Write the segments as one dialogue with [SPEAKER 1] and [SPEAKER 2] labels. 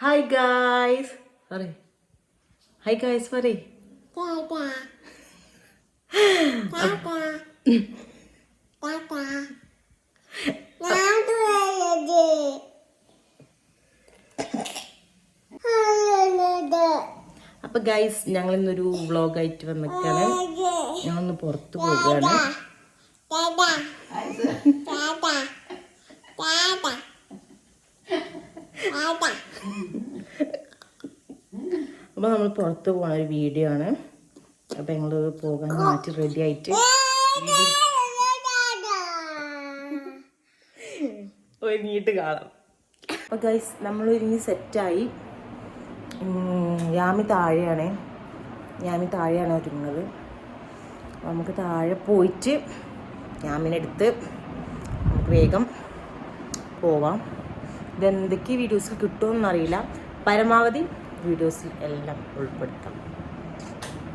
[SPEAKER 1] Hi guys. Sorry. Hi guys, sorry. അപ്പോൾ guys ഞങ്ങൾ ഇന്നൊരു വ്ളോഗായിട്ട് വന്നിട്ടാണ്. ഞങ്ങളൊന്ന് പുറത്തു പോവുകയാണ്. അപ്പോൾ നമ്മൾ പുറത്ത് പോകുന്ന ഒരു വീഡിയോ ആണ്. അപ്പോൾ ഞങ്ങൾ പോകാൻ മാറ്റി റെഡി ആയിട്ട് ഒരുങ്ങിയിട്ട് കാണാം. അപ്പോൾ ഗൈസ് നമ്മൾ ഒരുങ്ങി സെറ്റായി. യാമി താഴെയാണ് ഒരുങ്ങുന്നത്. നമുക്ക് താഴെ പോയിട്ട് യാമിനെടുത്ത് നമുക്ക് വേഗം പോവാം. ഇതെന്തൊക്കെ വീഡിയോസിൽ കിട്ടുമെന്നറിയില്ല. പരമാവധി വീഡിയോസിൽ എല്ലാം ഉൾപ്പെടുത്താം.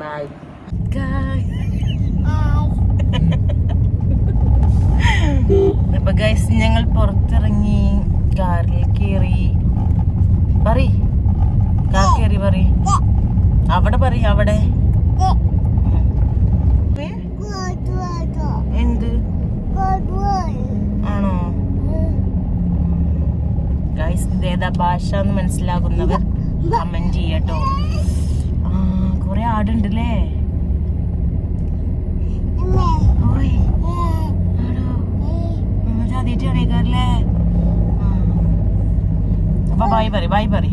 [SPEAKER 1] ബൈ. അപ്പൊ ഗൈസ് ഞങ്ങൾ പുറത്തിറങ്ങി, കാറിൽ കയറി. കാർ കയറി അവിടെ അവിടെ എന്ത് ആണോ ഗൈസ്? ഇതേതാ ഭാഷ എന്ന് മനസ്സിലാകുന്നവർ കമന്റ് ചെയ്യട്ടോ. കൊറേ ആടുണ്ടല്ലേ? ആദ്യമായിട്ടാണേക്കാരല്ലേ? അപ്പൊ ബൈ പറ.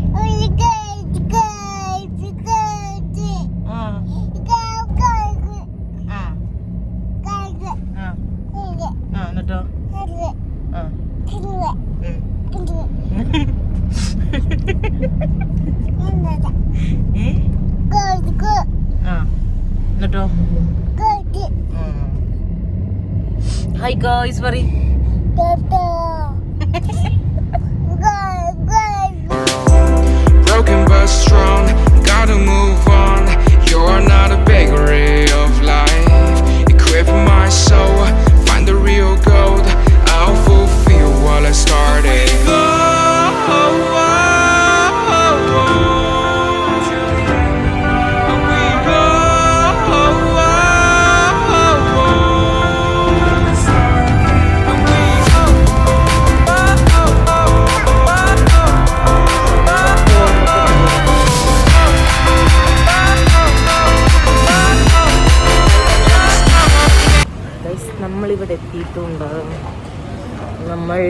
[SPEAKER 1] എന്നിട്ടോ എന്നിട്ടോ ഹായ് ഗായ്സ് പറയ്.
[SPEAKER 2] Broken but strong, gotta move on. You're not a bakery of life. Equip my soul, find the real gold. I'll fulfill what I started.
[SPEAKER 1] നമ്മളിവിടെ എത്തിയിട്ടുണ്ട്. നമ്മൾ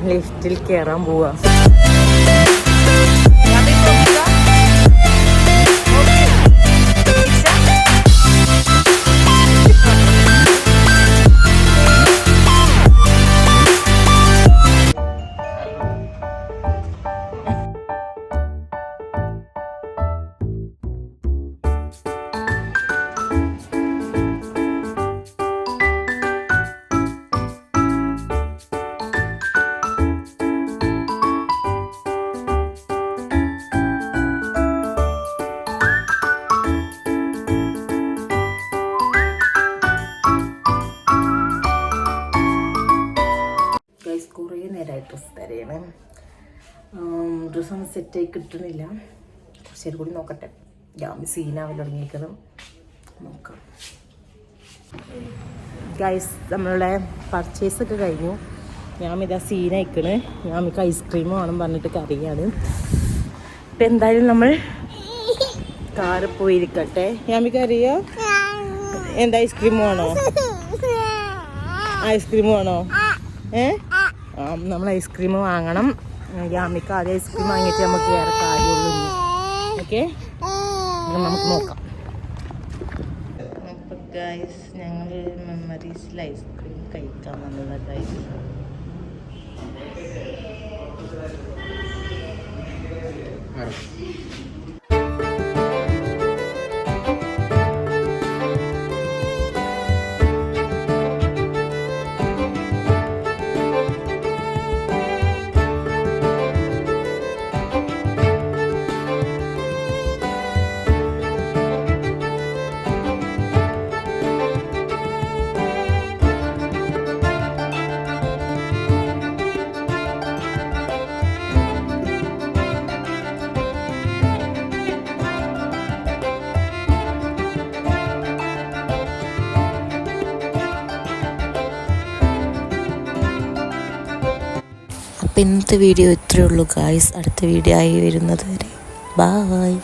[SPEAKER 1] ലിഫ്റ്റിൽ കയറാൻ പോവാ. കുറേ നേരമായിട്ട് ഡ്രസ്സ് തരയാണ്. ഡ്രസ്സൊന്നും സെറ്റായി കിട്ടുന്നില്ല. കുറച്ച് നേരം കൂടി നോക്കട്ടെ. യാമി സീനാവാൻ തുടങ്ങിയിരിക്കണം. നോക്കാം ഗൈസ്. നമ്മളുടെ പർച്ചേസൊക്കെ കഴിഞ്ഞു. യാമി ഇതാ സീനായിക്കണ്. യാമിക്ക് ഐസ്ക്രീം വേണം പറഞ്ഞിട്ട് കരയാണ്. ഇപ്പം എന്തായാലും നമ്മൾ കാറിൽ പോയിരിക്കട്ടെ. യാമിക്ക് അറിയോ എന്താ ഐസ്ക്രീം വേണോ? നമ്മൾ ഐസ്ക്രീം വാങ്ങണം. യാമിക്ക് ആദ്യം ഐസ്ക്രീം വാങ്ങിയിട്ട് നമുക്ക് വേറെ കാര്യമുള്ളൂ. ഓക്കെ, നമുക്ക് നോക്കാം. അപ്പോൾ ഗൈസ് ഞങ്ങൾ മെമ്മറീസിൽ ഐസ്ക്രീം കഴിക്കാൻ വന്നത് ഗൈസ്. അപ്പോൾ ഇന്നത്തെ വീഡിയോ ഇത്രയേ ഉള്ളൂ ഗായ്സ്. അടുത്ത വീഡിയോ ആയി വരുന്നത് വരെ ബായ്.